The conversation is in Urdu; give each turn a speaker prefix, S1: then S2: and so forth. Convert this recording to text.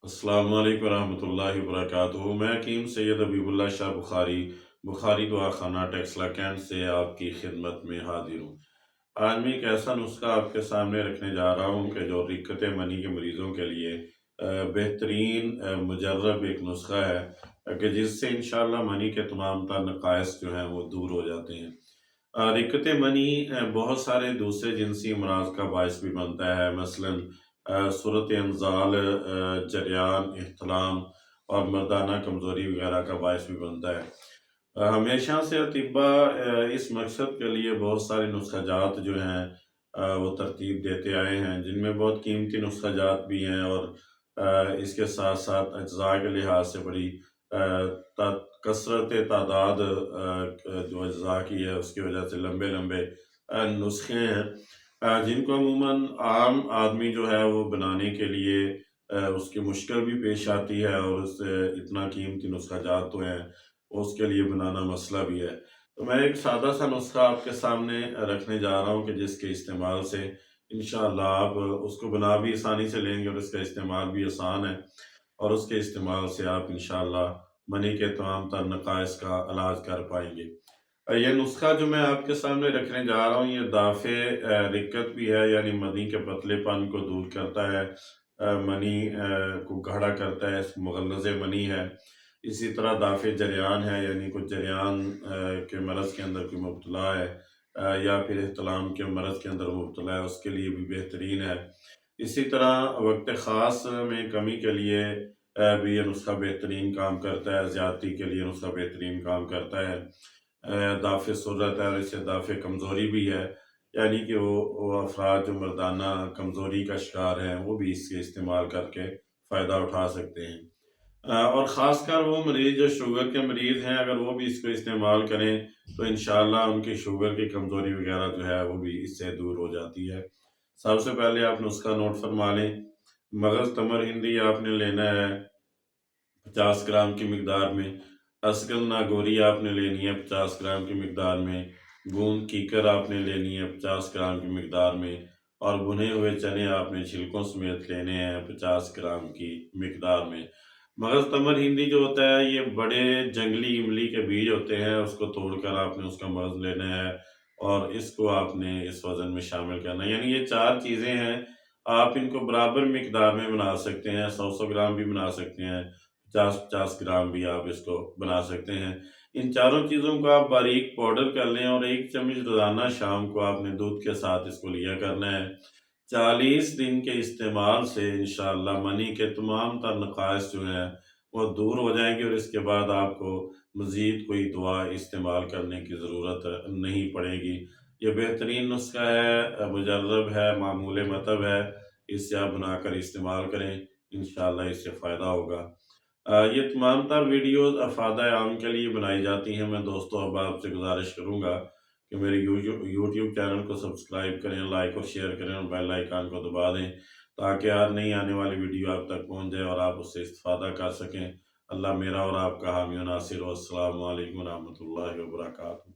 S1: السلام علیکم ورحمۃ اللہ وبرکاتہ۔ میں حکیم سید حبیب اللہ شاہ بخاری بخاری دعا خانہ ٹیکسلا کینٹ سے آپ کی خدمت میں حاضر ہوں۔ آج میں ایک ایسا نسخہ آپ کے سامنے رکھنے جا رہا ہوں کہ جو رکت منی کے مریضوں کے لیے بہترین مجرب ایک نسخہ ہے کہ جس سے انشاءاللہ منی کے تمام تر نقائص جو ہیں وہ دور ہو جاتے ہیں۔ رکت منی بہت سارے دوسرے جنسی امراض کا باعث بھی بنتا ہے، مثلاً صورت انزال، جریان، احتلام اور مردانہ کمزوری وغیرہ کا باعث بھی بنتا ہے۔ ہمیشہ سے اطباء اس مقصد کے لیے بہت سارے نسخہ جات جو ہیں وہ ترتیب دیتے آئے ہیں، جن میں بہت قیمتی نسخہ جات بھی ہیں اور اس کے ساتھ ساتھ اجزاء کے لحاظ سے بڑی کثرت تعداد جو اجزاء کی ہے اس کی وجہ سے لمبے لمبے نسخے ہیں جن کو عموماً عام آدمی جو ہے وہ بنانے کے لیے اس کی مشکل بھی پیش آتی ہے، اور اس سے اتنا قیمتی نسخہ جات تو ہیں اس کے لیے بنانا مسئلہ بھی ہے۔ تو میں ایک سادہ سا نسخہ آپ کے سامنے رکھنے جا رہا ہوں کہ جس کے استعمال سے انشاءاللہ آپ اس کو بنا بھی آسانی سے لیں گے اور اس کا استعمال بھی آسان ہے، اور اس کے استعمال سے آپ انشاءاللہ منی کے تمام تر نقائص کا علاج کر پائیں گے۔ یہ نسخہ جو میں آپ کے سامنے رکھنے جا رہا ہوں یہ دافع رکت بھی ہے، یعنی منی کے پتلے پن کو دور کرتا ہے، منی کو گاڑھا کرتا ہے، مغلظ منی ہے۔ اسی طرح دافع جریان ہے، یعنی کچھ جریان کے مرض کے اندر کوئی مبتلا ہے یا پھر احتلام کے مرض کے اندر مبتلا ہے، اس کے لیے بھی بہترین ہے۔ اسی طرح وقت خاص میں کمی کے لیے بھی یہ نسخہ بہترین کام کرتا ہے، زیادتی کے لیے نسخہ بہترین کام کرتا ہے۔ دافع سرت ہے اور اس سے دافع کمزوری بھی ہے، یعنی کہ وہ افراد جو مردانہ کمزوری کا شکار ہیں وہ بھی اس کے استعمال کر کے فائدہ اٹھا سکتے ہیں۔ اور خاص کر وہ مریض جو شوگر کے مریض ہیں، اگر وہ بھی اس کو استعمال کریں تو انشاءاللہ ان کی شوگر کی کمزوری وغیرہ جو ہے وہ بھی اس سے دور ہو جاتی ہے۔ سب سے پہلے آپ نسخہ نوٹ فرما لیں۔ مغز تمر ہندی آپ نے لینا ہے 50 گرام کی مقدار میں، اسکل ناگوری آپ نے لینی ہے 50 گرام کی مقدار میں، گوند کیکر آپ نے لینی ہے 50 گرام کی مقدار میں، اور بھنے ہوئے چنے آپ نے چھلکوں سمیت لینے ہیں 50 گرام کی مقدار میں۔ مغز تمر ہندی جو ہوتا ہے یہ بڑے جنگلی املی کے بیج ہوتے ہیں، اس کو توڑ کر آپ نے اس کا مغز لینا ہے اور اس کو آپ نے اس وزن میں شامل کرنا ہے، یعنی یہ چار چیزیں ہیں، آپ ان کو برابر مقدار میں بنا سکتے ہیں، 100 گرام بھی بنا سکتے ہیں، 50 گرام بھی آپ اس کو بنا سکتے ہیں۔ ان چاروں چیزوں کو آپ باریک پاؤڈر کر لیں اور 1 چمچ روزانہ شام کو آپ نے دودھ کے ساتھ اس کو لیا کرنا ہے۔ 40 دن کے استعمال سے انشاءاللہ منی کے تمام تر نقائص جو ہیں وہ دور ہو جائیں گے، اور اس کے بعد آپ کو مزید کوئی دعا استعمال کرنے کی ضرورت نہیں پڑے گی۔ یہ بہترین نسخہ ہے، مجرب ہے، معمول مطب ہے، اس سے آپ بنا کر استعمال کریں، انشاءاللہ اس سے فائدہ ہوگا۔ یہ تمام تر ویڈیوز افادہ عام کے لیے بنائی جاتی ہیں۔ میں دوستوں احباب سے گزارش کروں گا کہ میرے یوٹیوب چینل کو سبسکرائب کریں، لائک اور شیئر کریں اور بیل آئیکن کو دبا دیں تاکہ ہر نئی آنے والی ویڈیو آپ تک پہنچ جائے اور آپ اس سے استفادہ کر سکیں۔ اللہ میرا اور آپ کا حامی و ناصر ہو۔ السلام علیکم ورحمۃ اللہ وبرکاتہ۔